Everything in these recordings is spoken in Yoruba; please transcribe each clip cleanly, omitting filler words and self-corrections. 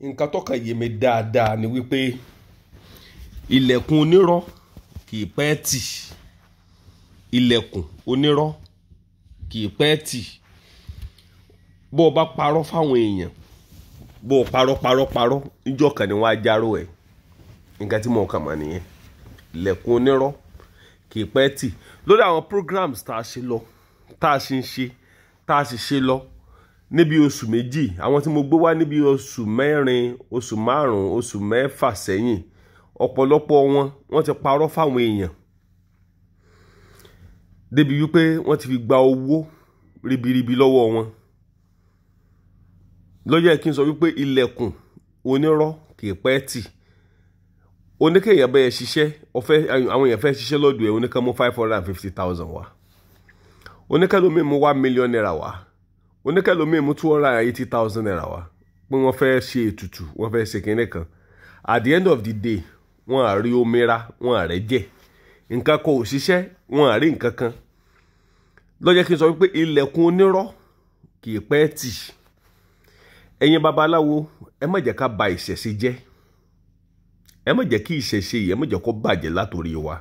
nǹkan tó kàn yé mi dáadáa ni wípé ilẹ̀kùn onírọ́ kì í pẹ́ tì. Ilẹ̀kùn onírọ́ kì í pẹ́ tì. Bó o bá parọ́ fáwọn èèyàn, bó o parọ́ níjọ́ kan ni wọ́n á járó ẹ̀. Nǹkan tí mo kàn mọ̀ nìyẹn. Ilẹ̀kùn onírọ́ kì í pẹ́ tì. Lórí àwọn programs tá a ṣe lọ, tá a sì ń ṣe, tá a sì ṣe lọ níbi oṣù méjì, àwọn tí mo gbé wá níbi oṣù mẹ́rin, oṣù márùn-ún, oṣù mẹ́fà sẹ́yìn, ọ̀pọ̀lọpọ̀ wọ́n ti parọ́ fáwọn èèyàn débi wípé wọ́n ti fi gba owó ribiribi lọ́wọ́ wọn. Lọ́jọ́ kí n sọ wípé ilẹ̀kùn onírọ́ kì í pẹ́ tì. Oníkèèyàn bẹ́ẹ̀ ṣiṣẹ́, àwọn èèyàn fẹ́ ṣiṣẹ́ lọ́dọ̀ ẹ̀, oníkan mú 550,000 wá. Oníkẹ́lómi mú 1 million naira wá. Oníkẹ́lómi mú 280,000 naira wá. Pé wọ́n fẹ́ ṣe ètùtù, wọ́n fẹ́ ṣe kinní kan. At the end of the day, wọ́n á rí omi ra, wọ́n á rẹ́ jẹ́. Nǹkan kan ò ṣiṣẹ́, wọ́n á rí nǹkan kan. Lọ́jọ́ kí n sọ wípé ilẹ̀kùn onírọ́ kì í pẹ́ tì. Ẹ̀yin babaláwo, ẹ má jẹ́ ká ba ìṣẹ̀ṣe jẹ́. Ẹ má jẹ́ kí ìṣẹ̀ṣe yìí, ẹ má jẹ́ kó bàjẹ́ látòrí wa.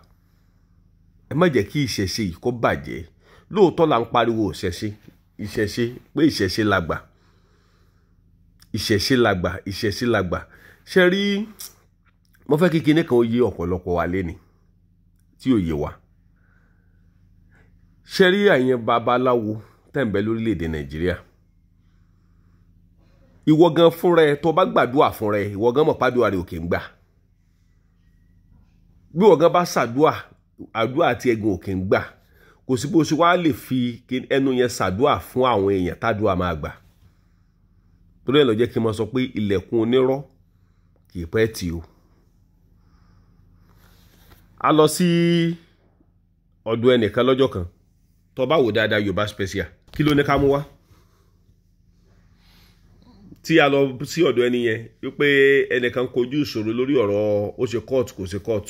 Ẹ má jẹ́ kí ìṣẹ̀ṣe yìí kó bàjẹ́. Lóòótọ́ là ń pariwo ìṣẹ̀ṣe pé ìṣẹ̀ṣe làgbà. Ìṣẹ̀ṣe làgbà. Ṣé rí, mo fẹ́ kí kinní kan ó yé ọ̀pọ̀lọpọ̀ wa léni tí ò yé wa. Ṣé rí ẹ̀yin babaláwo tẹ́ ń bẹ lórílẹ̀‐èdè Nàìjíríà? Ìwọ gan fúnra ẹ, tó bá gbàdúrà fúnra ẹ, ìwọ gan mọ̀ pàdúrà rẹ ò kì í gbà. Bí ìwọ gan bá ṣàdúrà, àdúrà àti ẹ̀gùn ò kì í gbà. Kò sí bó ṣe wá lè fi ẹnu yẹn ṣàdúrà fún àwọn èèyàn tádúrà máa gbà. Torí ẹ̀ ló jẹ́ kí n máa sọ pé ilẹ̀kùn onírọ́ kì í pẹ́ tì o. A lọ sí ọ̀dọ̀ ẹnìkan lọ́jọ́ kan. Tó bá wò dáadáa Yorùbá special, kí ló ní ká mú wá? Tí a lọ sí ọ̀dọ̀ ẹni yẹn wípé ẹnìkan kojú ìṣòro lórí ọ̀rọ̀ ó ṣe court kò ṣe court,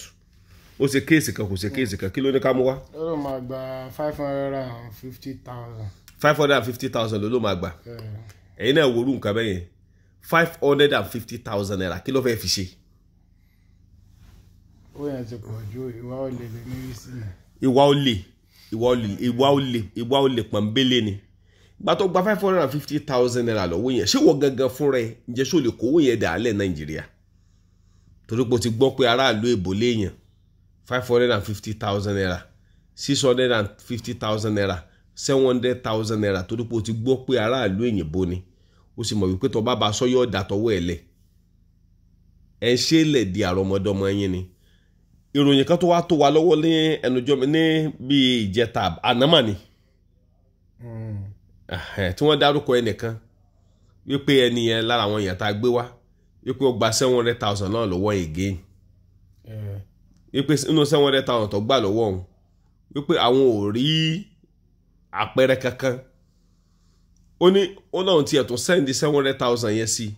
ó ṣe kéèsì kan kò ṣe kéèsì kan, kí ló ní ká mú wá? Ó máa gba 550,000. 550,000 ló máa gbà. Ẹ̀yin náà wo irú nǹkan bẹ́ẹ̀ yẹn, 550,000 naira, kí ló fẹ́ fi ṣe? Ó yẹn ti pọ̀ ju ìwà olè lè ní rí sí mi. Ìwà olè pọ̀nbélé ni. Ìgbà tó gba 550,000 naira lọ́wọ́ yẹn, ṣé wọ́n gangan fúnra ẹ̀ ǹjẹ́ ṣó lè kówó yẹn dà á lẹ̀ Nàìjíríà? Torí pé o ti gbọ́ pé aráàlú èbó léèyàn 550,000 naira, 650,000 naira, 700,000 naira, torí pé o ti gbọ́ pé aráàlú èyìnbó ni. O sì mọ̀ wípé tó bá ba sọ́yọ́ ọ̀dà tọwọ́ ẹ̀ lẹ̀. Ẹ ṣe lẹ̀ di àrọ́mọdọ́mọ yín ni. Ìròyìn kan tó wá tó wa lọ́wọ́ ní ẹnujọ́ ní bíi ìjẹta ànámà ni. Tí wọ́n dárúkọ ẹnìkan wípé ẹni yẹn lára àwọn èèyàn tá a gbé wá wípé ó gba 700,000 náà lọ́wọ́ again. Wípé inú 700,000 tó gbà lọ́wọ́ òun wípé àwọn ò rí àpẹẹrẹ kankan. Ó ní ó náà tiẹ̀ tún send 700,000 yẹn sí.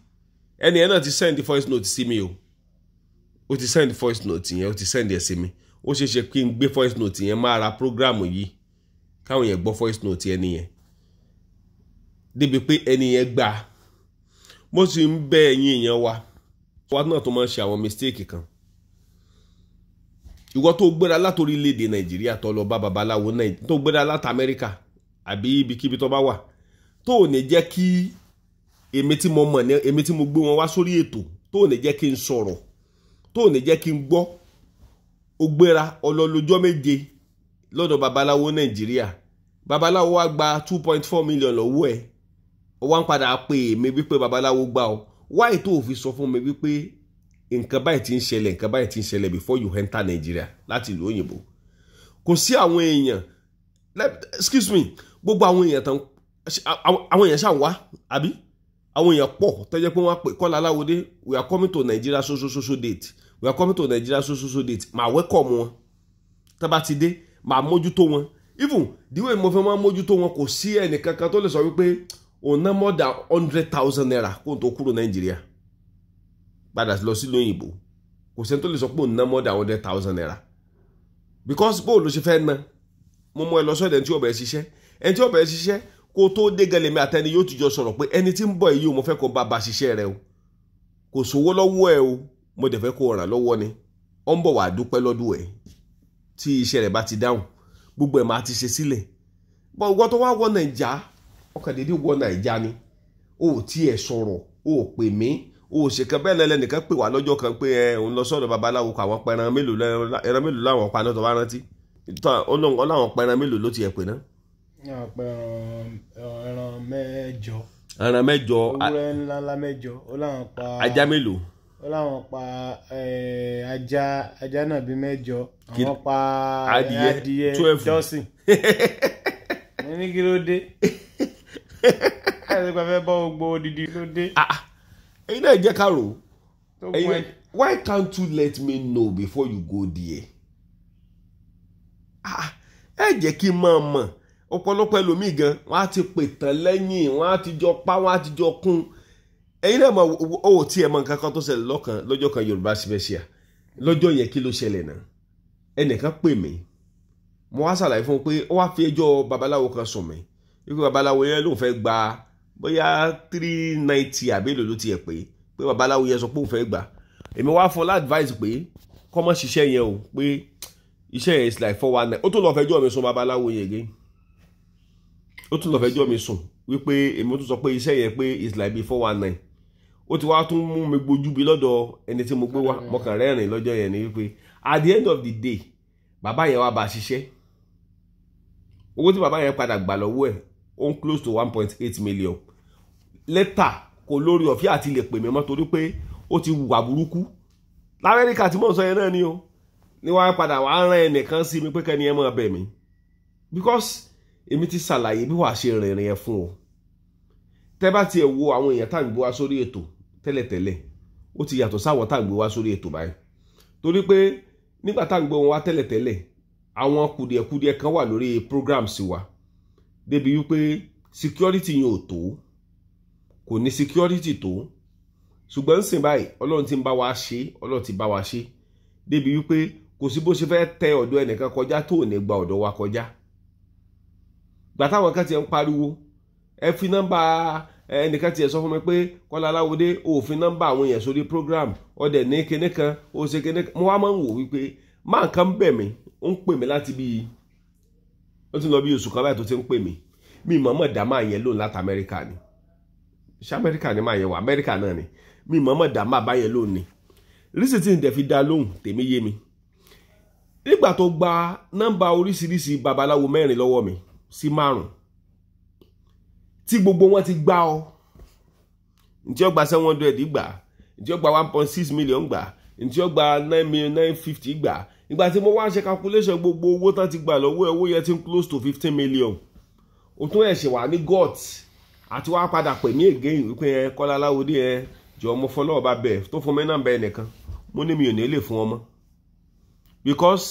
Ẹni yẹn náà ti send voice note sí mi o. Ó ti send voice note yẹn, ó ti send ẹ̀ sí mi. Ó ṣeé ṣe kí n gbé voice note yẹn máa ra program yìí káwọn yẹn gbọ́ voice note yẹn nìyẹn. Débi pé ẹni yẹn gbà. Mo sì ń bẹ ẹ̀yin èèyàn wa. Wa náà tó máa ń ṣe àwọn mistake kan. Ìwọ tó gbéra láti orílẹ̀-èdè Nàìjíríà tó lọ bá babaláwo náà, tó gbéra láti Amẹ́ríkà àbí ibikíbi tó bá wà, tó ò ní jẹ́ kí èmi tí mo mọ̀ ní èmi tí mo gbé wọn wá sórí ètò, tó ò ní jẹ́ kí n sọ̀rọ̀, tó ò ní jẹ́ kí n gbọ́. Ó gbéra ọlọ́lọ́jọ́ méje lọ́dọ̀ babaláwo Nàìjíríà. Babaláwo wá gba 2.4 million lọ́wọ́ ẹ̀. Ó wá ń padà pè mí wípé babaláwo gbà ọ́. Why tó fi sọ fún mi wípé nǹkan báyìí ti ń ṣẹlẹ̀, nǹkan báyìí ti ń ṣẹlẹ̀ before you enter Nigeria láti ìlú òyìnbó? Kò sí àwọn èèyàn, excuse me, gbogbo àwọn èèyàn tán, àwọn èèyàn ṣáà wá, àbí? Àwọn èèyàn pọ̀ tó jẹ́ pé wọ́n pè Kọ́lá Aláwọ̀dé, we are coming to Nigeria so date. We are coming to Nigeria so date. Màá welcome wọn. Tá bá ti dé, màá mójútó wọn. Even the way mo fẹ́ máa mójútó wọn, kò sí ẹnìkankan tó lè sọ wípé òun ná more than 100,000 naira kó tó kúrò Nàìjíríà padà lọ sí lóyìnbó. Kò sẹ́ni tó lè sọ pé òun ná more than 100,000 naira. Because bó ló ṣe fẹ́ ná, mo mọ ẹ lọ sọ́dọ̀ ẹni tí ó bẹ̀rẹ̀ ṣiṣẹ́. Ẹni tí ó bẹ̀rẹ̀ ṣiṣẹ́ kó tó dé gẹlẹ́mí àtẹni yóò ti jọ sọ̀rọ̀ pé ẹni tí ń bọ̀ yìí o mo fẹ́ kó bá ṣiṣẹ́ rẹ o. kò sówó lọ́wọ́ ẹ o mo dẹ̀ fẹ́ kó ràn lọ́wọ́ ni ó ń bọ̀ wá dúpẹ́ lọ́dún ẹ̀ tí iṣẹ́ rẹ̀ bá ti dáhùn gbogbo ẹ̀ máa ti ṣe sílẹ̀ bọ́ ìwọ tó wá wọ Nàìjà ọkàn dédé wọ Nàìjà ni o tí ẹ sọ̀rọ̀ o pè mí o ṣe kan bẹ́ẹ̀ lẹ́lẹ́ nìkan pè wá lọ́jọ́ kan pé òun lọ sọ́dọ̀ babaláwo kọ àwọn pẹran mélòó láwọn pa náà tó bá rántí láwọn pẹran mélòó ló ti ẹ̀ pè náà. ẹran mẹ́jọ. ẹran mẹ́jọ. ewúrẹ́ ńláńlá mẹ́jọ ó láwọn pa. ajá mélòó. ó láwọn pa ajá náà bí mẹ́jọ àwọn pa adìyẹ jọ́sìn. ní kí ló dé. ẹ fẹ́ bọ́ gbogbo odidi ló dé. ẹ̀yin náà jẹ́ ká rò why can't you let me know before you go there. ẹ jẹ́ kí n máa mọ̀ ọ̀pọ̀lọpọ̀ ẹlòmíì gan wọ́n á ti pè tán lẹ́yìn wọ́n á ti jọ pa wọ́n á ti jọ kún ẹ̀yin náà mọ̀ ó tí ẹ mọ̀ nǹkan kan tó ṣẹlẹ̀ lọ́jọ́ kan Yorùbá special lọ́jọ́ yẹn kí ló ṣẹlẹ̀ náà ẹnìkan pè mí mo wá ṣàlàyé fún un pé ó wá fi ẹjọ́ babaláwo kan sùn mí wípé babaláwo yẹn ló ń fẹ́ gba bóyá 390 àbẹ́lò ló tiẹ̀ pé babaláwo yẹn sọ pé òun fẹ́ gbà èmi wá fún advice pé kọ́ mọ́ ṣiṣẹ́ yẹn o pé iṣẹ́ yẹn is like 419 ó tún lọ fẹjọ́ mi sùn babaláwo yẹn gé ó tún lọ fẹjọ́ mi sùn wípé èmi tún sọ pé iṣẹ́ yẹn pé is like bí 419 ó ti wá tún mú mi gbójú bí lọ́dọ̀ ẹni tí mo gbé wá mọ̀kàn rẹ́rìn lọ́jọ́ yẹn ni wípé at the end of the day bàbá yẹn wá bá ṣiṣẹ́ owó tí bàbá yẹn padà gbà lọ́wọ́ ẹ̀ ó ń close to 1.8 million lẹ́tà kò lórí ọ̀fẹ́ àti lè pè mí mọ́ torí pé ó ti wà burúkú l'Amẹ́ríkà tí mò ń sọ yẹn náà ni o ní wàá padà wàá rán ẹnìkan sí mi pé kẹ́ni ẹ máa bẹ̀ mí because èmi ti ṣàlàyé bí wàá ṣe rìnrìn ẹ fún o tẹ́ bá tiẹ̀ wo àwọn èèyàn tá à ń gbé wá sórí ètò tẹ́lẹ̀tẹ́lẹ̀ ó ti yàtọ̀ sáwọn tá à ń gbé wá sórí ètò báyìí torí pé nígbà tá à ń gbé wọn wá tẹ́lẹ̀tẹ́lẹ̀ àwọn kùdìẹ̀kùdìẹ̀ kan wà lórí programs wa débi wípé security yẹn ò tó kò ní security tó ṣùgbọ́n ń sìn báyìí ọlọ́run ti ń bá wa ṣe ọlọ́run ti bá wa ṣe débi wípé kò sí bó ṣe fẹ́ tẹ ọ̀dọ̀ ẹnìkan kọjá tó ò ní gba ọ̀dọ̀ wa kọjá gbà táwọn kan ti ń pariwo ẹ fi nọ́mbà ẹnìkan ti ẹ̀ sọ fún mi pé Kọ́lá Aláwọdé òfin nọ́mbà àwọn èèyàn sórí program ọdẹ ní kinní kan ó ṣe kinní kan mo wá máa ń wò wípé máa kan bẹ̀ mí ó ń pè mí láti bíi ó ti lọ bí oṣù kan báyìí tó ti ń pè mí mi mọ̀ọ́mọ̀ dá máa yẹn lóun láti Amẹ́ríkà ni ṣé Amẹ́ríkà ni máa yẹn wà Amẹ́ríkà náà ni mi mọ̀ọ́mọ̀ dá máa bá yẹn lóun ni rísì tí n dẹ̀ fi dá lóhùn tèmi yé mi nígbà tó gba nọ́mbà oríṣiríṣi babaláwo 4 lọ́wọ́ mi sí 5 tí gbogbo wọn ti gbá ọ ntí ó gba 700 gbà ntí ó gba 1.6 million gbà ntí ó gba 950 gbà ìgbà tí mo wá ṣe calculation gbogbo owó tán ti gbà lọ́wọ́ owó yẹn ti ń close to 15 million ó tún ẹ̀ ṣe wà ní gut àti wá padà pè mí again wípé ẹ Kọ́lá Aláwọdé ẹ jọ mo fọlọ́ ọba bẹ́ẹ̀ tó fún mi náà bẹ́ẹ̀ nìkan mo ní mi ò ní lè fún ọmọ because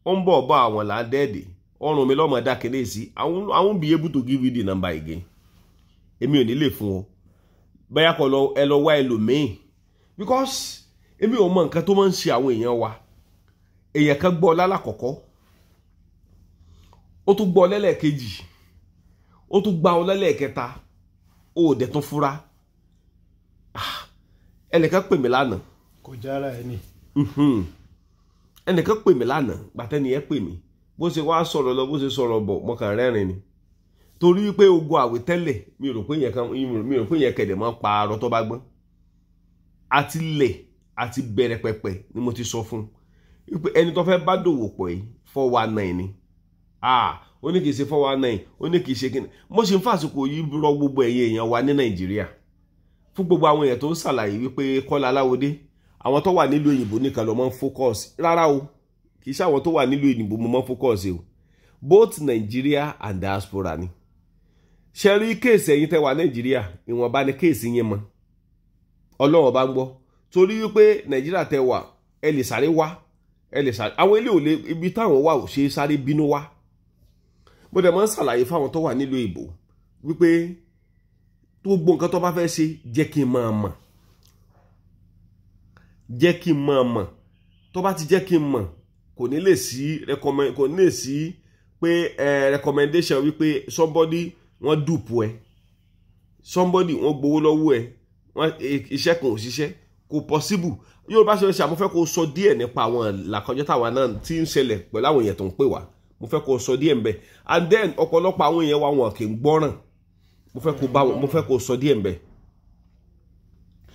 ó ń bọ̀ àwọn làádẹ́ẹ̀dẹ̀ ọrùn mi lọ́mọ dákẹ́lẹ́ sí I won't be able to give you the number again èmi ò ní lè fún ọ bẹ́ẹ̀ kọ́ ẹ lọ wá ẹlòmíì because èmi ò mọ nǹkan tó máa ń ṣe àwọn èèyàn wa èèyàn kan gbọ́ lálàkọ́kọ́ ó tún gbọ́ lẹ́lẹ́kejì ó tún gbá ọ lẹ́lẹ́kẹta ó dẹ̀ tún fura ẹnìkan pè mí lánàá kò jára ẹni ẹnìkan pè mí lánàá gbàtẹ́ni ẹ pè mí bó ṣe wá sọ̀rọ̀ lọ bó ṣe sọ̀rọ̀ bọ̀ mọ̀kàn rẹ́rìn ni torí pé ogun àwítẹ́lẹ̀ mi ò rò pé yẹn kẹ̀dẹ̀ máa ń pa arọ tó bá gbọ́n àti lẹ̀ àti bẹ̀rẹ̀ pẹ̀pẹ̀ ni mo ti sọ fún un pé ẹni tó fẹ́ bá dòwò pọ̀ yìí 419 ni ó ní kìí ṣe 419 ó ní kìí ṣe kí ni mo ṣe ń fàṣìkò yìí rọ gbogbo ẹ̀yin èèyàn wa ní Nàìjíríà fún gbogbo àwọn èèyàn tó ń ṣàlàyé wípé Kọ́lá Aláwọdé àwọn tó wà nílùú òyìnbó nìkan ló máa ń focus rárá o kìí ṣe àwọn tó wà nílùú òyìnbó mo máa ń focus o both Nigeria and diaspora ni ṣe rí kéèsì ẹ̀yin tẹ́ wà Nàìjíríà ìwọ̀nba ni kéèsì yẹn mọ́ Ọlọ́run bá ń gbọ́ torí wípé Nàìjíríà tẹ́ wà ẹ lè sáré wá ẹ lè sáré àwọn ilé òlé ibi táwọn wà ò ṣe sáré bínú wá mo dẹ̀ máa ń ṣàlàyé fáwọn tó wà nílùú ìbò wípé gbogbo nǹkan tó bá fẹ́ ṣe jẹ́ kí n máa mọ̀ jẹ́ kí n máa mọ̀ tó bá ti jẹ́ kí n mọ̀ kò ní lè sí pé recommendation wípé somebody wọ́n dupe ẹ somebody wọ́n gbowó lọ́wọ́ ẹ iṣẹ́ kan ò ṣiṣẹ́ kò possible Yorùbá ṣe ṣe mo fẹ́ kó sọ díẹ̀ nípa àwọn làkọjá táwa náà tí ń ṣẹlẹ̀ pẹ̀lú àwọn èèyàn tó ń pè wá mo fẹ́ kó sọ díẹ̀ ńbẹ̀ and then ọ̀pọ̀lọpọ̀ àwọn èèyàn wa wọn kì í gbọ́ràn mo fẹ́ kó sọ díẹ̀ ńbẹ̀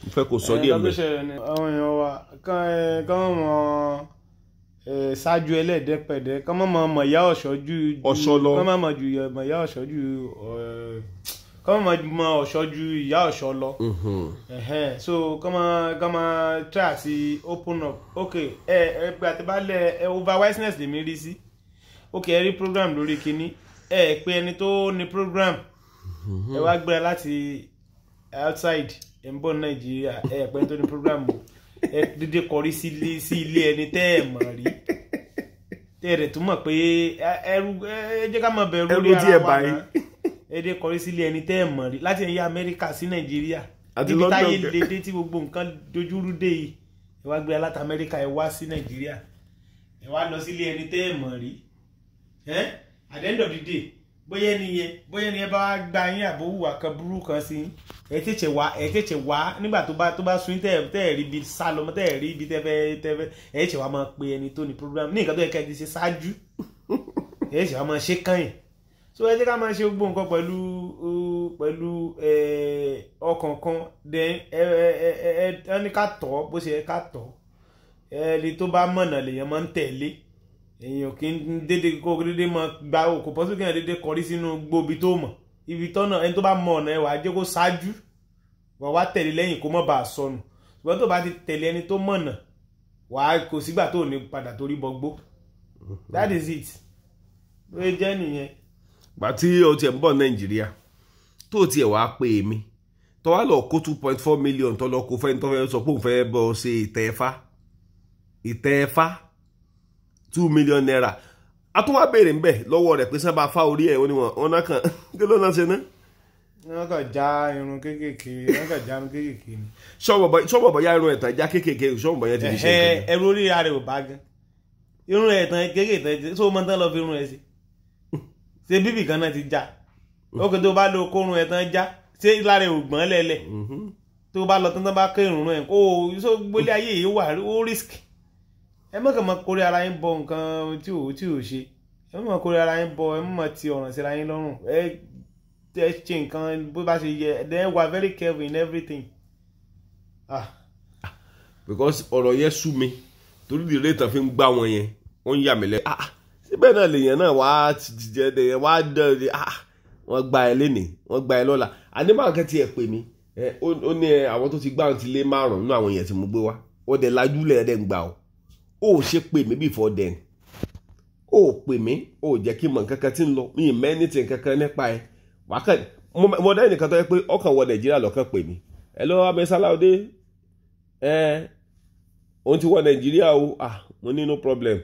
mo fẹ́ kó sọ díẹ̀ ńbẹ̀. àwọn èèyàn wa kán mọ̀ ṣáájú ẹlẹ́dẹ́pẹ̀dẹ́ kán mọ̀ ìyá ọ̀ṣọ́ ju ọ̀ṣọ́ lọ kán mọ̀ ju ìyá ọ̀ṣọ́ ju kán mọ̀ ọ̀ṣọ́ ju ìyá ọ̀ṣọ́ lọ so kán mọ̀ try àti open up okay pé àtibálẹ̀ over wiseness lèmi rí sí okay ẹ rí program lórí kinní pé ẹni tó ní program ẹ wá gbéra láti outside ẹ ń bọ̀ Nàìjíríà pé tó ní program ẹ dédé kọrí sí ilé ẹni tẹ́ ẹ mọ̀ rí tẹ́ ẹ rẹ̀ tó mọ̀ pé ẹ jẹ́ ká mọ̀ bẹ̀rù rí ara wa náà ẹ dédé kọrí sí ilé ẹni tẹ́ ẹ mọ̀ rí láti ẹ̀yà Amẹ́ríkà sí Nàìjíríà níbi táyé lédè tí gbogbo nǹkan dojúrú dé yìí ẹ wá gbéra láti Amẹ́ríkà ẹ wá sí Nàìjíríà ẹ wá lọ sí ilé ẹni tẹ́ ẹ mọ̀ rí at the end of the day bóyá ẹni yẹn bá gba yín àbówùwà kan burú kan sí ẹ tètè wá nígbà tó bá sún tẹ́ ẹ̀ rí ibi sá lọ tẹ́ ẹ̀ rí ibi tẹ́fẹ́ ẹ tètè wá máa pe ẹni tó ní program ní nǹkan tó yẹ ká ẹ ti ṣe ṣáájú ẹ tètè wá máa ṣe kàn yín so ẹ jẹ́ ká máa ṣe gbogbo nǹkan pẹ̀lú ọkàn kan then ẹ ní ká tọ́ bó ṣe yẹ ká tọ́ ẹni tó bá mọ̀nà lèèyàn máa ń tẹ̀lé èèyàn kì í dédé kó dédé mọ gba òkò pọ́sùn kìí dédé kọrí sínú gbòbi tó mọ̀ ibi tọ́nà ẹni tó bá mọ ọ̀nà ẹwà jẹ́ kó ṣáájú wà wá tẹ̀lé lẹ́yìn kó mọ̀ bá a sọnù ṣùgbọ́n tó bá ti tẹ̀lé ẹni tó mọ̀nà wà á kò sígbà tó ní padà torí bọgbó that is it ló jẹ́ nìyẹn. gbà tí o tiẹ̀ ń bọ̀ Nàìjíríà tó tiẹ̀ wá pè mí tó wá lọ kó 2.4 million tó lọ kó fẹ́ni tó fẹ́ sọ pé òun fẹ́ bọ́ ṣe ìtẹ́ẹ̀fá 2 million naira a tún wá béèrè ńbẹ lọ́wọ́ rẹ̀ pé sábà fá orí ẹ̀ wọ́n náà kàn kí ló náà ṣe ná. wọ́n kàn já irun kéékèèké ni. ṣọ́bọ̀ bọ̀ ya irun ẹ̀tàn já kéékèèké ṣọ́bọ̀ bọ̀ yẹn ti fi ṣe nǹkan. ẹrú orí ara rẹ̀ ò bá gan irun ẹ̀tàn kéékèèké tó mọ tán lọ fi irun ẹ̀ sí ṣe bíbì kan náà ti já ókè tó bá lo kórun ẹ̀tàn já ṣé lára ò gbọ́n lẹ́lẹ̀ tó bá lọ tán bá kó irun ẹ̀ kó o gbólé ayé yìí wà ó risk ẹ mọ̀ kàn mọ̀ kórè ara yín bọ nǹkan tí ò ṣe ẹ mọ̀ kórè ara yín bọ ẹ mọ̀ ti ọ̀ràn síra yín lọ́rùn ẹ ṣe nǹkan bó bá ṣe yẹ then we are very careful in everything. because ọ̀rọ̀ yẹn sú mi torí the rate fi ń gbá wọn yẹn wọ́n ń yà mí lẹ́ síbẹ̀ náà lèèyàn náà wá jẹ́ wá dẹ̀ wọ́n gba ẹ lénìí wọ́n gba ẹ lọ́la àníbàá kan tiẹ̀ pè mí ó ní àwọn tó ti gbá àwọn ti lé 5 nínú àwọn èèyàn tí mo gbé wá ó dẹ̀ lajúlẹ̀ ẹ̀ dẹ̀ ń gbà ó. Ó ṣe pè mí before then ó pè mí ó jẹ́ kí n mọ̀ kankan tí ń lọ mi mẹ́nìtì kankan nípa ẹ̀ wákàn mo dá ẹnìkan tó yẹ pé ọkàn wọ Nàìjíríà lọ́kàn pè mí hello Amesalaude òun ti wọ Nàìjíríà o mo ní no problem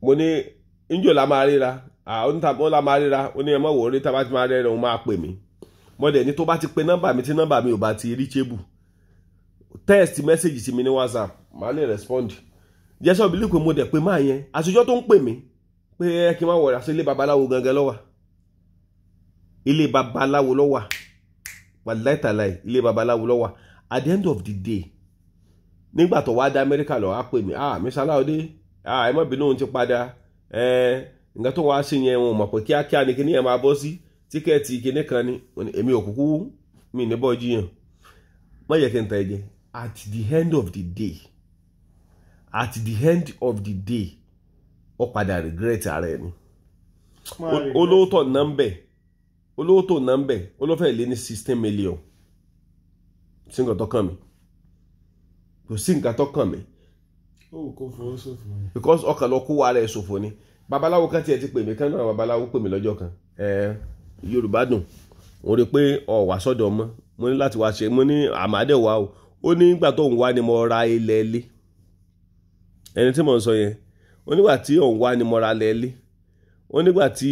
mo ní njò la máa ríra ó la máa ríra ó ní ẹ mọ̀ wò rí tá bá ti máa rẹ́rìn òun máa pè mí mo dẹ̀ ní tó bá ti pe nọ́mbà mi tí nọ́mbà mi ò bá ti reachable text message sí mi ní WhatsApp màá lè respond jẹ́sọ̀ bí lípò mo dẹ̀ pé máa yẹn àṣìjọ́ tó ń pè mí pé ẹ kí n máa wọ̀rọ̀ àṣọ ilé babaláwo gangan lọ́wà ilé babaláwo lọ́wà wàláìtàláì ilé babaláwo lọ́wà at the end of the day nígbà tó wá dá Amẹ́ríkà lọ á pè mí Amesalaude ẹ má bínú òun ti padà nǹkan tó wá sí yẹn wọn mọ̀ pé kíákíá ni kíní yẹn máa bọ́ sí tíkẹ́ẹ̀tì kíní kan ni èmi ò kúkú mi ní bọ́ jiyàn má yẹ kí n ta ẹ̀jẹ̀ at the end of the day ó padà regret ara ẹni olóòótọ́ nọ́mbẹ̀ olófẹ́ lé ní 16 million sí nǹkan tó kàn mí kò sí nǹkan tó kàn mí because ọkàn lọ kó wa rẹ̀ ṣòfò ni babaláwo kan tiẹ̀ ti pè mí kan náà babaláwo pè mí lọ́jọ́ kan Yorùbádùn òun rí pé wà sọ́dọ̀ mọ́ mo ní láti wá ṣe mo ní àmàdẹ̀wá o ó ní nígbà tó ń wá ni mo ra ilẹ̀ ilé ẹni tí mo ń sọ yẹn ó nígbà tí òun wá ni mo ra ilẹ̀ ilé ó nígbà tí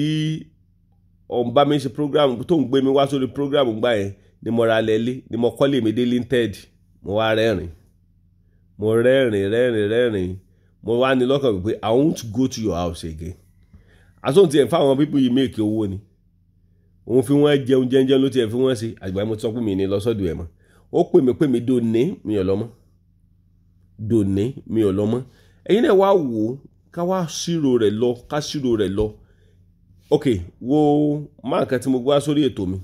òun bá mi ṣe program tó ń gbé mi wá sórí program gbà yẹn ni mo ra ilẹ̀ ilé ni mo kọ́lé mi dé linted mo wá rẹ́rìn mo wá ní lọ́kàn pé I won't go to your house again àtúntò tiẹ̀ fáwọn pípọ̀ yìí make owó ni òun fi wọ́n jẹun jẹ́njẹ́ ló tiẹ̀ fi wọ́n ṣe àgbà mo ti sọ pé mi ní lọ sọ́dọ̀ ẹ̀ mọ́ ó pè mí dòní mi ò lọ mọ́ dòní mi ò lọ mọ́ ẹ̀yin náà wá wò ká wá ṣírò rẹ̀ lọ ok wo máa kan tí mo gbá sórí ètò mi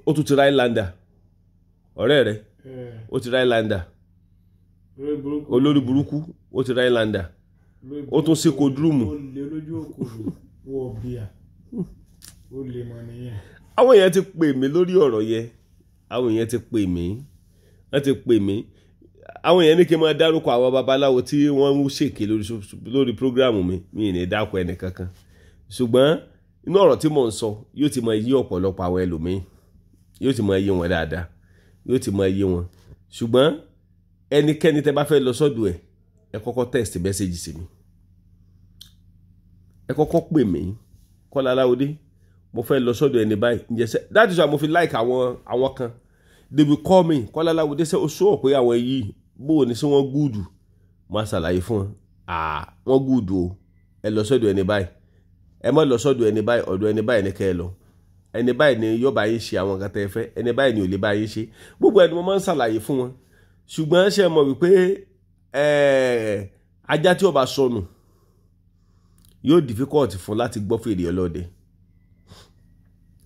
ó tún ti ra islander ọ̀rẹ́ rẹ̀ ó ti ra islander olórí burúkú ó ti ra islander ó tún sí kodrúmù àwọn èèyàn ti pè mí lórí ọ̀rọ̀ yẹn àwọn èèyàn ti pè mí àwọn èèyàn ní kí n máa dárúkọ àwọn babaláwo tí wọ́n ń ṣèké lórí prógráàmù mi ní dákọ ẹnì kankan ṣùgbọ́n inú ọ̀rọ̀ tí mò ń sọ yóò ti máa yí ọ̀pọ̀lọpọ̀ àwọn ẹlòmíín yóò ti máa yí wọn dáadáa yóò ti máa yí wọn ṣùgbọ́n ẹnikẹ́ni tẹ́ bá fẹ́ lọ sọ́dọ̀ ẹ kọ́kọ́ text message sí mi ẹ kọ́kọ́ pè mí Kọ́lá Aláwọdé mo fẹ́ lọ sọ́dọ̀ ẹni báyìí ǹjẹ́ that is why mo fi like àwọn kan they will call me Kọ́lá Aláwọdé ṣe ó sọ pé àwọn yìí bó ní sí wọ́n gúùdù máa ṣàlàyé fún wọn wọ́n gúùdù o ẹ lọ sọ́dọ̀ ẹni báyìí ẹ má lọ sọ́dọ̀ ẹni báyìí ọ̀dọ̀ ẹni báyìí ní kẹ́ ẹ lọ ẹni báyìí ni yóò bá yín ṣe àwọn nǹkan tẹ́ ẹ fẹ́ ẹni báyìí ni ò lè bá yín ṣe gbogbo ẹni mo máa ń ṣàlàyé fún wọn ṣùgbọ́n ṣe mọ̀ wípé ajá tí ó bá sọnù yóò difficult fún láti gbọ́ fèrè ọlọ́dẹ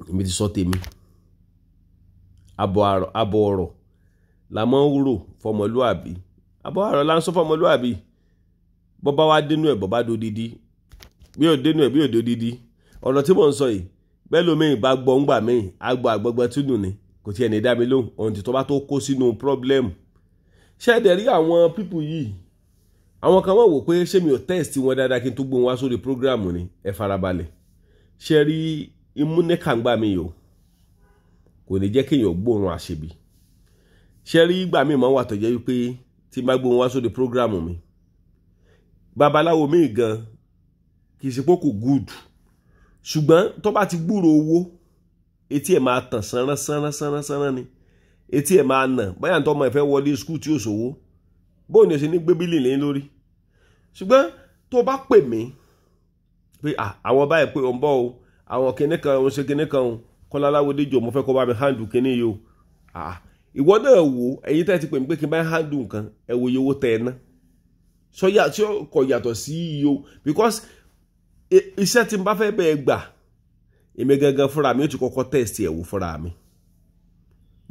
èmi ti sọ tèmi abọ̀ ọ̀rọ̀ la máa ń rò fọmọlúàbí abọ̀ ọ̀rọ̀ la ń sọ fọmọlúàbí bọ́bá wá dénú ẹ̀ bọ́bá dodidi bí ò dénú ẹ̀ bí ò dodidi ọ̀rọ̀ tí mò ń sọ yìí bẹ́ẹ̀ lómi ìbá gbọ́ ńgbà míì àgbọ̀ àgbọ̀gbọ̀ túnú ni kò tiẹ̀ ní dá mi lóhùn ohun tí tó bá tó kó sínú problem ṣẹ́ẹ̀dẹ̀ rí àwọn pípù yìí àwọn kan wọ́n wò pé ṣé mi ò test wọn dáadáa kí n tó gbóhùn wá sórí program ni ẹ farabalẹ̀ ṣe rí imúnẹ́kàngbà mi yòó kò ní jẹ́ kéèyàn gbóòórùn àṣebí ṣe rí ìgbà mi máa wà tó jẹ́ wípé tí n bá gbóhùn wá sórí program mi babaláwo mi gan kì í ṣe pé kò good ṣùgbọ́n tó bá ti gbúrò owó etí ẹ̀ máa tàn sánrán ni etí ẹ̀ máa nà báyà tó ọmọ ẹ̀ fẹ́ wọlé skul tí ó ṣòwò bóun ni o ṣe ní gbé bílì lẹ́yìn lórí ṣùgbọ́n tó bá pè mí pé àwọn báyìí pé òun bọ́ o àwọn kinní kan òun ṣe kinní kan o Kọ́lá Aláwọdé jọ mo fẹ́ kó bá mi handle kinní yìí o ìwọ náà wò ẹ̀yin tẹ́ ti pè mí pé kí n bá handle nǹkan ẹ wo iye owó tẹ́ ẹ ná sọ́yà tí ó kọ̀ yàtọ̀ sí iye o because iṣẹ́ tí n bá fẹ́ bẹ́ẹ̀ gbà èmi gangan fúnra mi ó ti kọ́kọ́ test ẹ̀ wò fúnra mi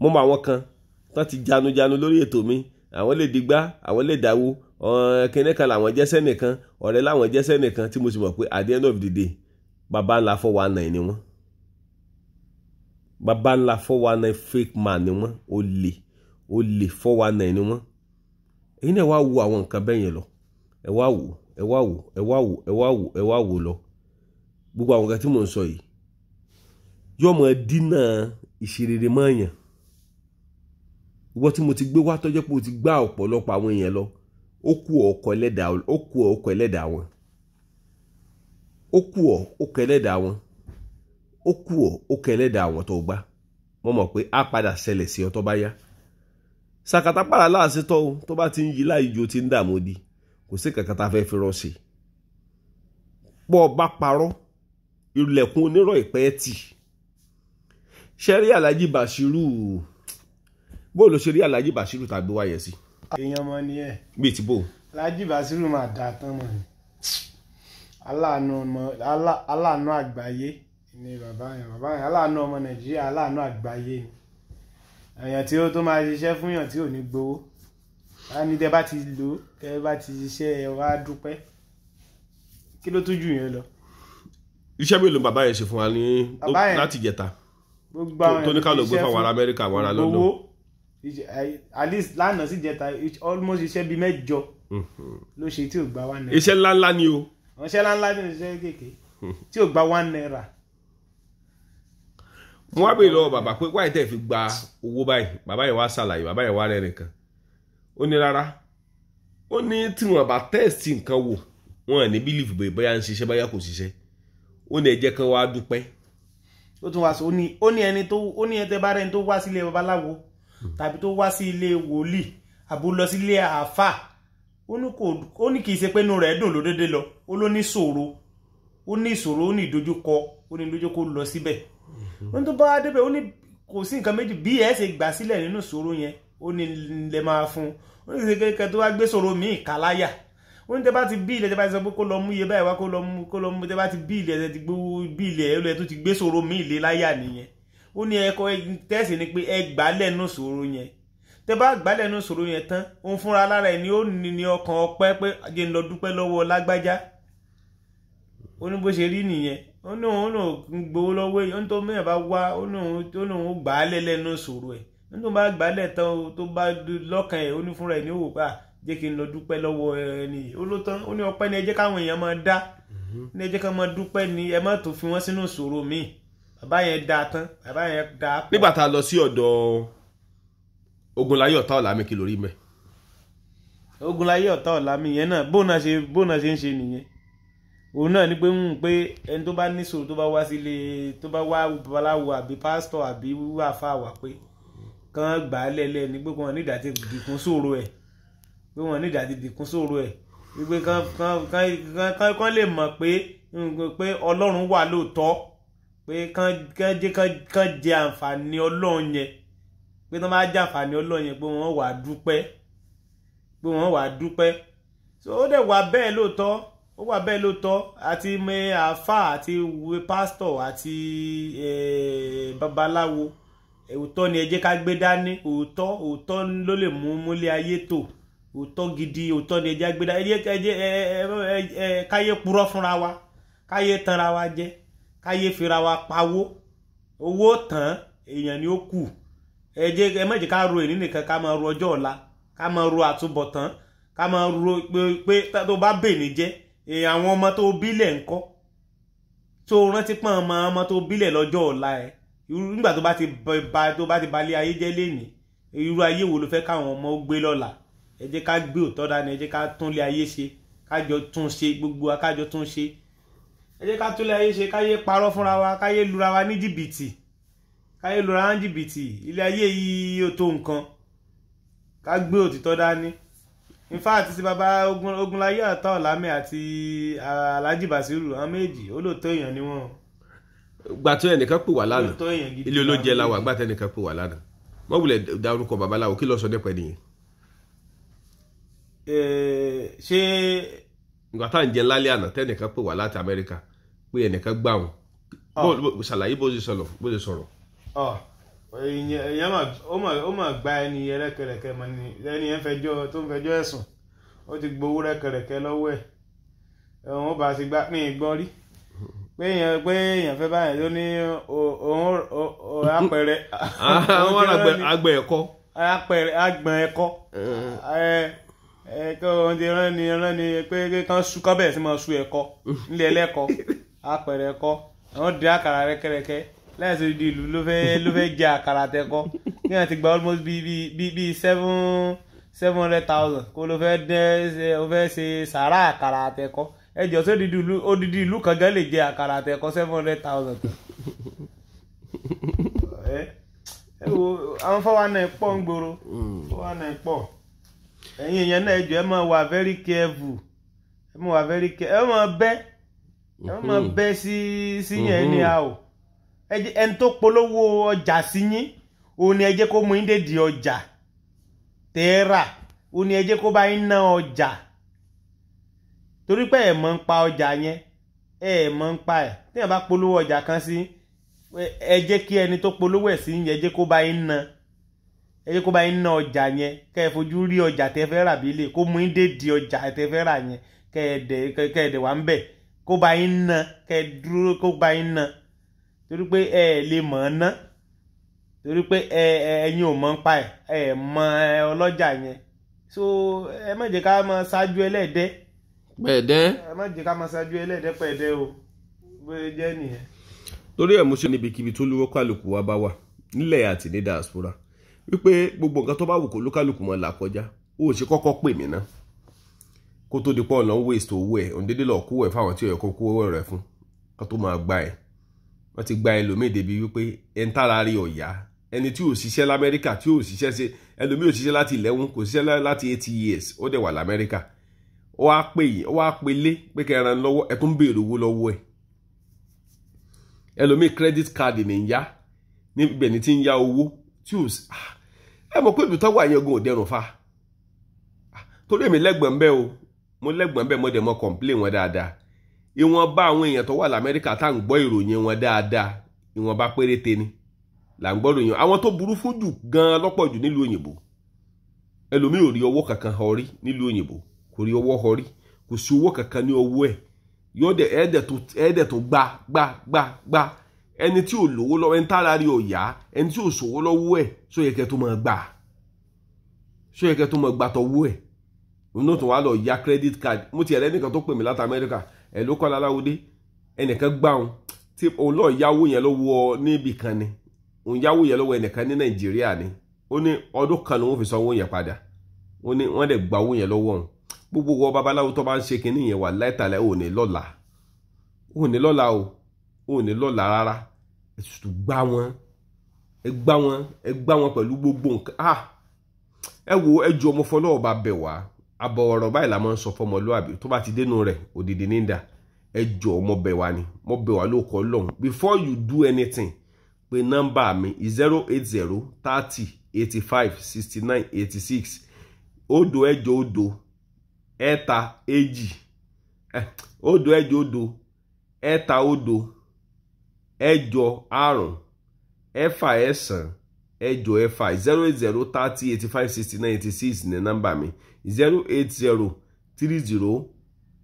mo mọ àwọn kan tán ti janujanu lórí ètò mi àwọn lè digbá àwọn lè dáwó kíní kan làwọn jẹ́sẹ́ nìkan ọ̀rẹ́ làwọn jẹ́sẹ́ nìkan tí mo sì mọ̀ pé at the end of the day baba ńlá 419 ni wọ́n baba ńlá 419 fake man ni wọ́n olè 419 ni wọ́n èyí náà wá wo àwọn nǹkan bẹ́ẹ̀ yẹn lọ ẹ wá wò lọ gbogbo àwọn nǹkan tí mò ń sọ yìí yóò mọ dínà ìṣerere mọ́ọ̀yàn ìwọ tí mo ti gbé wá tọ́jọ́ pé o ti gbá ọ̀pọ̀lọpọ̀ àwọn èèyàn lọ ó kú ọkọ̀ ẹlẹ́dàá wọn ó kú ọkọ̀ ẹlẹ́dàá wọn ó kú ọkọ̀ ẹlẹ́dàá wọn tó gbá mo mọ̀ pé á padà ṣẹlẹ̀ sí ọ tó bá yá sàkátà pàrà láàṣetọ́ o tó bá ti ń yí láìjó ti ń dààmú di kò sí kankan tá a fẹ́ fi rọ́ sí pọ̀ bá parọ́ ilẹ̀kùn onírọ̀ ìpẹ́ tì ṣẹ́rí Alhaji Bashiru bó ló ṣe rí Alhaji Bashiru tàbí wáyé sí. èèyàn mọ ni ẹ. bíi ti bò. Alhaji Bashiru máa dà tán mọ ni aláàánú àgbáyé ni bàbá yẹn aláàánú ọmọ Nàìjíríà aláàánú àgbáyé ni èèyàn tí ó tó máa ṣiṣẹ́ fún yàn tí ò ní gbowó ní tẹ́ bá ti lò tẹ́ bá ti ṣiṣẹ́ ẹ wá dúpẹ́ kí ló tún jù yẹn lọ. iṣẹ́ mélòó bàbá yẹn ṣe fún wa ní láti jẹta tó ní ká lọ gbé fún àwọn ará Amẹ́ríkà àwọn ará London. At least lánàá sí jẹta almost iṣẹ́ bíi 8 ló ṣe tí ò gba 1 naira. iṣẹ́ ńláńlá ni o. iṣẹ́ ńláńlá ni iṣẹ́ kéèké tí ò gba 1 naira. mo wá bèèrè lọ́wọ́ bàbá pé wáyé tẹ́ fi gba owó báyìí bàbá yẹn wá ṣàlàyé bàbá yẹn wá rẹ̀ nìkan ó ní rárá ó ní tí wọn bá tẹ́ẹ̀sì nǹkan wò wọn ní bílífù bóyá ń ṣiṣẹ́ bóyá kò ṣiṣẹ́ ó ní ẹ jẹ́ kán wá dúpẹ́. ó tún wá sọ ó ní ẹni tẹ́ bá rẹ́ni tó wá sílé babaláwo tàbí tó wá sí ilé wòlíì àbò lọ sí ilé àáfà ó ní kì í ṣe pé inú rẹ̀ dùn ló dédé lọ ó ló ní ìṣòro ó ní ìdojúkọ lọ síbẹ̀ ó ní tó bá débẹ̀ ó ní kò sí nǹkan méjì bí ẹ ṣe gbà sílẹ̀ nínú ìṣòro yẹn ó ní lè máa fún ó ní kékeré tó wá gbé ìṣòro míì káláyà ó ní tẹ́ bá ti bí ilẹ̀ tẹ́ bá ti sọ pé kó lọ mú iye báyìí wá kó lọ mú tẹ́ bá ti bí ilẹ̀ tẹ́ ti gbé bí ilẹ̀ ẹ̀ tó ti gbé ìṣòro míì lé láyà nìyẹn ó ní ẹ̀kọ́ tẹ́sí ni pé ẹ gbà lẹ́nu ìṣòro yẹn tẹ́ bá gbà lẹ́nu ìṣòro yẹn tán òun fúnra lára ẹ̀ ni ó ní ọkàn ọpẹ́ pé ajé ń lọ dúpẹ́ lọ́wọ́ lágbájá ó ní bó ṣe rí nìyẹn ó ní òun náà gbowó lọ́wọ́ èyí ó ní tó mẹ́rin bá wá ó ní òun gbà á lẹ́nu ìṣòro ẹ̀ ó ní tó bá gbà á lẹ̀ tán tó bá lọ́kàn ẹ̀ ó ní fúnra ẹ̀ ní òwò pa jẹ́ kí n lọ dúpẹ́ lọ́wọ́ ẹni ó ló tán ó ní ọpẹ́ ni ẹ jẹ́ káwọn èèyàn máa dá ní ẹ jẹ́ ká máa dúpẹ́ ni ẹ má tó fi wọ́n sínú ìṣòro míì bàbá yẹn dá tán bàbá yẹn dá. nígbà tá a lọ sí ọ̀dọ̀ Ogunláyé Ọ̀tá Ọ̀làmí kí lórí mẹ́. Ogunláyé Ọ̀tá Ọ̀làmí yẹn náà bóun ṣe ń ṣe nìyẹn òun náà ni pé pé ẹni tó bá níṣòro tó bá wá sílé tó bá wá babaláwo àbí pásítọ̀ àbí wàfà wà pé kàn gbà á lẹ́lẹ́ ní pé wọ́n ní ìdàtí dìkún sòro ẹ̀ pé wọ́n ní ìdàtí dìkún sòro ẹ̀ wípé kàn lè mọ̀ pé Ọlọ́run wà lóòótọ́ pé kàn jẹ àǹfààní Ọlọ́run yẹn pé tó bá jẹ àǹfààní Ọlọ́run yẹn pé wọ́n wà dúpẹ́ so ó dẹ̀ wà bẹ́ẹ̀ lóòótọ́ ó wà bẹ́ẹ̀ lóòótọ́ àti àfà àti pásítọ̀ àti babaláwo òótọ́ ni ẹ jẹ́ ká gbé dání òótọ́ ló lè mú múlẹ̀ ayé tò òótọ́ gidi òótọ́ ni ẹ jẹ́ gbé dání káyé purọ́ fúnra wa káyé tanra wa jẹ káyé fira wa pawó owó tán èèyàn ni ó kù ẹ má jẹ́ ká ro èní nìkan ká máa ro ọjọ́ ọ̀la ká máa ro àtúbọ̀tán ká máa ro pé tó bá bèèrè jẹ́ àwọn ọmọ tó bílẹ̀ ńkọ́ tó rántí pọ́n ọmọ tó bílẹ̀ lọ́jọ́ ọ̀la ẹ̀ nígbà tó bá ti balẹ̀ ayé jẹ́ lénìí irú ayé wo ló fẹ́ káwọn ọmọ gbé lọ́la ẹ jẹ́ ká gbé òótọ́ dání ẹ jẹ́ ká túnlé ayé ṣe kájọ tún ṣe gbogbo wa kájọ tún ṣe ẹ jẹ́ ká túnlé ayé ṣe káyé parọ́ fúnra wa káyé lura wa ní jìbìtì ilé ayé yìí ó tó nǹkan ká gbé òtítọ́ dání in fact ti baba Ogunláyé Ọ̀tá Ọ̀làmí àti Alhaji Basiru àwọn méjì olóòótọ́ èèyàn ni wọ́n. gbà tó ẹnìkan pè wá lánàá ilé olóúnjẹ la wà gbà tó ẹnìkan pè wá lánàá wọ́n wulẹ̀ dárúkọ babaláwo kí ló sọ nípa ẹnìyẹn. ṣé. ìgbà tá à ń jẹ lálẹ́ àná tẹ́nìkan pè wá láti Amẹ́ríkà pé ẹnìkan gbà wọn ṣàlàyé bó ṣe sọ̀rọ̀. èèyàn ó mà gba ẹni rẹ́kẹrẹ́kẹ́ mọ́ ni ẹni yẹn tó ń fẹjọ́ ẹ̀sùn ó ti gbowó rẹ́kẹrẹ́kẹ́ lọ́wọ́ ẹ̀ wọ́n bá ti gbá ní ìgbọ́n rí pé èèyàn fẹ́ báyìí ló ní òun apẹ̀rẹ̀ àwọn àgbẹ̀ ẹ̀kọ́ àgbọ̀n ẹ̀kọ́ ẹ̀kọ́ ohun ti rán ni pé kán bẹ̀rẹ̀ sí máa sú ẹ̀kọ́ nílẹ̀ ẹlẹ́kọ́ apẹ̀rẹ̀ ẹ̀kọ́ àwọn di àkàrà rẹ́kẹrẹ́kẹ́ láìsí ìdí ìlú ló fẹ́ jẹ àkàrà tẹ́kọ́ ní àti gba almost bí 700,000 kó ló fẹ́ ṣe sàárà àkàrà tẹ́kọ́ ẹjọ́ tó odidi ìlú kan gan lè jẹ àkàrà tẹ́kọ́ 700,000 àwọn fọwọ́ náà pọ̀ ń gbòòrò fọwọ́ náà pọ̀ ẹ̀yin èèyàn náà ẹjọ́ ẹ máa wà very careful ẹ máa bẹ́ sí yẹn ní a o ẹni tó polówó ọjà sí yín òun ni ẹ jẹ́ kó mú yín dédìí ọjà tẹ́ẹ̀rà òun ni ẹ jẹ́ kó bá yín ná ọjà torí pé ẹ mọ̀ ń pa ọjà yẹn ẹ mọ̀ ń pa ẹ̀ tí ẹ bá polówó ọjà kan sí ẹ jẹ́ kí ẹni tó polówó ẹ̀ sí yín ẹ jẹ́ kó bá yín ná ọjà yẹn kẹ́ ẹ fojú rí ọjà tẹ́ fẹ́ rà bí lè kó mú yín dédìí ọjà tẹ́ fẹ́ rà yẹn kẹ́ ẹ dẹ̀ wá ń bẹ̀ kó bá yín ná kẹ́ ẹ dúró kó bá yín ná torí pé ẹ lè mọ̀ ọ́n ná torí pé ẹ̀yin ò mọ̀ ń pa ẹ̀ mọ̀ ọlọ́jà yẹn so ẹ má jẹ́ ká máa ṣáájú ẹlẹ́dẹ́ ẹ má jẹ́ ká máa ṣáájú ẹlẹ́dẹ́ pẹ̀ẹ́dẹ́ o bóyá jẹ́ nìyẹn. torí ẹ̀ mo ṣe níbikíbi tó lówó kálukú wa bá wà nílẹ̀ àti ní diaspora wípé gbogbo nǹkan tó bá wù kó lókàlùkù mọ́ là kọjá ó ṣe kọ́kọ́ pè mí ná kó tó di pọ́ ọ̀nà waste owó ẹ̀ òǹdédé lọ kó ẹ̀ fáwọn tí ó yẹ kó kó owó rẹ̀ fún kó tó máa gbà ẹ̀ wọ́n ti gba ẹlòmíì débi wípé ẹ̀ ń tára rí ọ̀yá ẹni tí ò ṣiṣẹ́ lamẹ́ríkà tí ò ṣiṣẹ́ ṣe ẹlòmíì ò ṣiṣẹ́ láti 11 kò ṣiṣẹ́ láti 80 years ó dẹ̀ wà lamẹ́ríkà ó wá pè yín ó wá pe lé pé kẹran lọ́wọ́ ẹ̀ tún béèrè owó lọ́wọ́ ẹ̀ ẹlòmíì credit card ní ń yá níbẹ̀ ni tí ń ya owó tí ò sí ẹ mọ̀ pé ìlú tó wà yẹn gan ò dẹrùn fa torí èmi lẹ́gbọ̀n bẹ́ẹ̀ o mo lẹ́gbọ̀n bẹ́ẹ̀ mo dẹ̀ mọ́ complain wọn dáadáa ìwọ̀nba àwọn èèyàn tó wà l'Amẹ́ríkà tá à ń gbọ́ ìròyìn wọn dáadáa ìwọ̀nba péréte ni là ń gbọ́ ìròyìn àwọn tó burú fún jù gan lọ́pọ̀ jù nílùú òyìnbó ẹlòmíì ò rí owó kankan họ rí nílùú òyìnbó kò rí owó họ rí kò sí owó kankan ní ọwọ́ ẹ̀ yóò dẹ̀ ẹ̀ẹ́dẹ̀ tó gbá ẹni tí ò lówó lọ́wọ́ ẹni tára rí ọ̀yá ẹni tí ò sówó lọ́wọ́ ẹ̀ sóyẹ̀kẹ́ tó máa gbà tọ́wọ́ ẹ̀ òun náà tó wá lọ ya credit card mo ti ẹ̀rẹ́ nìkan tó pè mí láti Amẹ́ríkà ẹ̀ ló kọ́ láláwọ́dé ẹnìkan gbà òun tí òun lọ́ọ̀ yáwó yẹn lọ́wọ́ níbì kan ni òun yáwó yẹn lọ́wọ́ ẹnìkan ní Nàìjíríà ni ó ní ọdún kan ni wọ́n fi san owó yẹn padà ó ní wọ́n dẹ̀ gba owó yẹn lọ́wọ́ òun gbogbo wọ babaláwo tó bá ń ṣe kinní yẹn wà láìtàlẹ́ ò ní lọ́la rárá ètùtù ẹ gbá wọn pẹ̀lú gbogbo nǹkan ẹ wo ẹjọ́ ọmọ fọlọ́ọ̀ bá bẹ̀ wá àbọ̀ ọ̀rọ̀ báyìí la máa ń sọ fọmọlúàbí tó bá ti dénú rẹ̀ òdìdí níńdà ẹjọ́ ọmọ bẹ̀ wá ni mo bẹ̀ wá ló kọ́ lọ́hùn before you do anything pé nọ́mbà mi 080 30 85 69 86 òdo ẹ̀jọ òdo ẹ̀ta èjì òdo ẹ̀jọ òdo ẹ̀ta òdo ẹ̀jọ àrùn ẹ̀fà ẹ̀sán ẹ̀jọ ẹ̀fà 080 30 85 69 86 ní nọ́mbà mi 080 30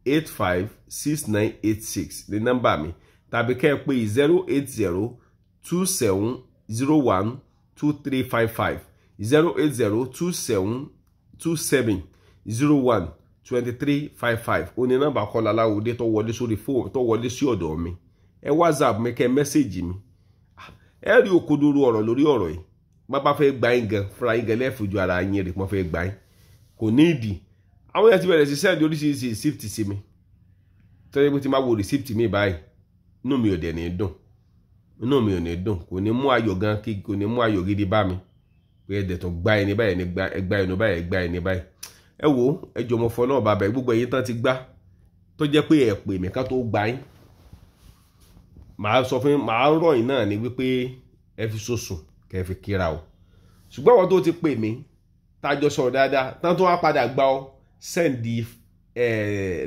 85 69 86 ní nọ́mbà mi tàbí kẹ́ ẹ pé 080 27 01 2355 080 27 27 01 2355 ó ní nọ́mbà Kọ́lá Aláwọ̀dé tó wọlé sórí fóònù tó wọlé sí ọ̀dọ̀ mi ẹ WhatsApp mi kẹ́ mẹ́sẹ̀gì mi ẹ rí òkodoro ọ̀rọ̀ lórí ọ̀rọ̀ yìí má bá fẹ́ gbà yín gan fúnra yín gan lẹ́ẹ̀fojú ara yín rè pọ́n fẹ́ gbà yín kò ní ìdí àwọn yẹn ti bẹ̀rẹ̀ sí sẹ́ẹ̀dì oríṣiríṣi receipt sí mi tọ́jú pé tí má wo receipt mi báyìí inú mi ò dẹ̀ ní dùn kò ní mú ayọ̀ gan kí kò ní mú ayọ̀ gidi bá mi pé ẹ̀dẹ̀ tó gbá ẹni báyìí ẹgbá ẹni báyìí ẹ wo ẹjọ́ ọmọ fọlọ́ ọba bẹ̀ gbogbo ẹ̀yin tán ti gbá tó jẹ́ pé ẹ̀ pè mí ká tó gbá yín màá sọ fún yín màá rọ̀ yín náà ní wípé ẹ fi sọ̀sùn kẹ́ ẹ fi kíra o ṣùgbọ́n àwọn tó ti pè mí tájọ sọ̀rọ̀ dáadáa tán tó wá padà gbá ọ sẹ́ndì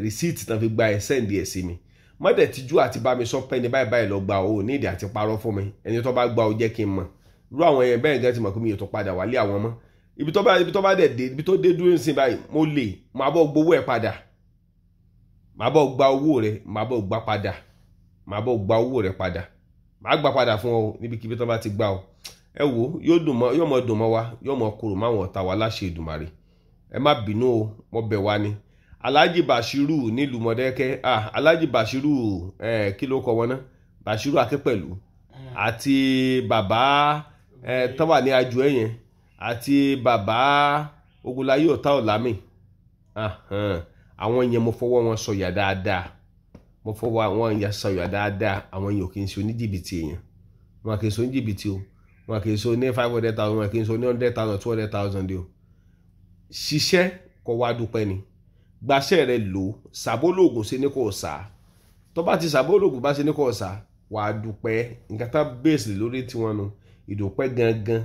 receipt tán fi gba ẹ̀ sẹ́ndì ẹ̀ sí mi mọ́dẹ̀ tíjú àti bá mi sọ pé ní báyìí lọ gba o ní ìdí àti parọ́ fún mi ẹni tó bá gba o jẹ́ kí n mọ̀ irú àwọn yẹn bẹ́ẹ̀ gan ti mọ̀ pé mi ò tó padà wálé àwọn mọ́ ibi tó bá dẹ̀ dé ibi tó dé dúró nísìnyí báyìí mo lè máa bọ́ gbowó ẹ̀ padà máa bọ́ gba owó rẹ̀ máa bọ́ gbà padà máa bọ́ gba owó rẹ̀ padà máa gbà padà fún ọ níbikíbi tó bá ti gbà ọ ẹ wo yóò mọ dùn mọ́ wa yóò mọ kúrò máwọn ọ̀tá wa láṣẹ Èdùmàrè ẹ má bínú o mo bẹ̀ wá ni Alhaji Bashiru nílùú Modakeke Alhaji Bashiru kí ló kọ wọn náà Bashiru Aképẹ̀lú àti bàbá tó wà ní ajú ẹ̀yẹn àti bàbá Ogunláyé ọ̀tá ọ̀làmì àwọn yẹn mo fọwọ́ wọn sọ̀yà dáadáa àwọn yẹn ò kì í ṣe oníjìbìtì èèyàn wọn kì í ṣe oníjìbìtì o wọn kì í ṣe ní 500,000 wọn kì í ṣe ní 100,000 200,000 o ṣiṣẹ́ kó wá dúpẹ́ ni gbaṣẹ́ rẹ lò sàbólògùn sí ní kò sá tó bá ti sàbólògùn bá sí ní kò sá wà á dúpẹ́ nǹkan tá bẹ́ẹ̀sì lórí tiwọn nu ìdúpẹ́ gangan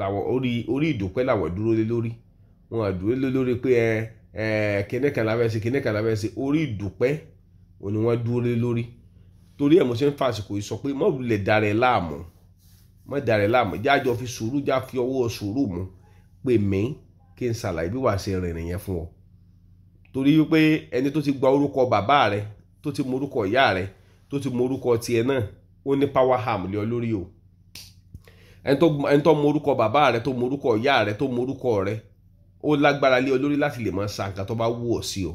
làwọn orí ìdúpẹ́ làwọn dúró lé lórí wọn à dúró lé lórí pé kíní kan lábẹ́ sí orí ìdúpẹ́ òun ni wọ́n dúró lé lórí torí ẹ̀ mo ṣe ń fàṣìkò yìí sọ pé mọ́ wulẹ̀ darẹ̀ láàmú jájọ fi sùúrù já fi ọwọ́ sùúrù mu pè mí kí n ṣàlàyé bí wàá ṣe rìnrìn yẹn fún ọ torí wípé ẹni tó ti gba orúkọ bàbá rẹ tó ti mọ orúkọ ìyá rẹ tó ti mọ orúkọ tiẹ̀ náà ó ní power ham lé ọ lórí o ẹni tó mọ orúkọ bàbá rẹ tó mọ orúkọ ìyá rẹ tó mọ orúkọ rẹ ó lágbára lé ọ lórí láti lè máa sa nǹkan tó bá wù ọ sí ọ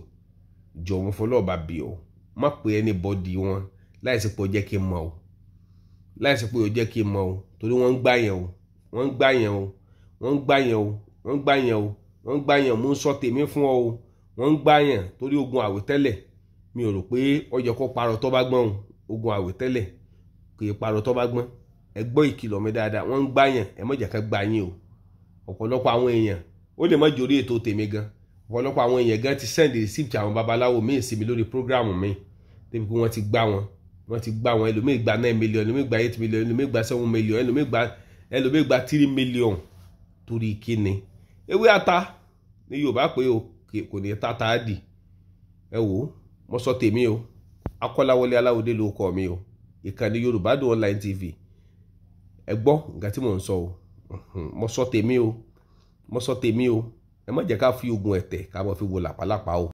jọ̀wọ́ fọlọ́ọ̀bá bí ọ má pe anybody wọn láìsí pé ó jẹ́ kí n mọ̀ o torí wọ́n ń gbá yẹn mú sọ tèmi fún ọ o wọ́n ń gbá yẹn torí ogun àwítẹ́lẹ̀ mi ò rò pé ó yẹ kó parọ́ tó bá gbọ́n ogun àwítẹ́lẹ̀ kò yẹ parọ́ tó bá gbọ́n ẹ gbọ́ ìkìlọ̀ mi dáadáa wọ́n ń gbá yẹn ẹ má jẹ́ ká gbá yín o ọ̀pọ̀lọpọ̀ àwọn èèyàn ó lè má jórí ètò tèmi gan ọ̀pọ̀lọpọ̀ àwọn èèyàn gan ti send receipt àwọn babaláwo míì sí mi lórí program mi débi pé wọ́n ti gbá wọn wọ́n ti gbá wọn, ẹlòmíì gba 9 million, ẹlòmíì gba 8 million, ẹlòmíì gba 7 million, ẹlòmíì gba 3 million torí kíni. Ewé ata ní Yorùbá pé o kò ní tata á dì. Ẹ wò mo sọ tèmi o, Akọ́láwọlé Aláwọdé ló kọ mi o, ìkànnì Yorùbádùn Online TV. Ẹ gbọ́ nǹkan tí mò ń sọ o, mo sọ tèmi o, ẹ má jẹ́ ká fi oògùn ẹ̀tẹ̀ ká mọ́ fi wo làpálàpá o.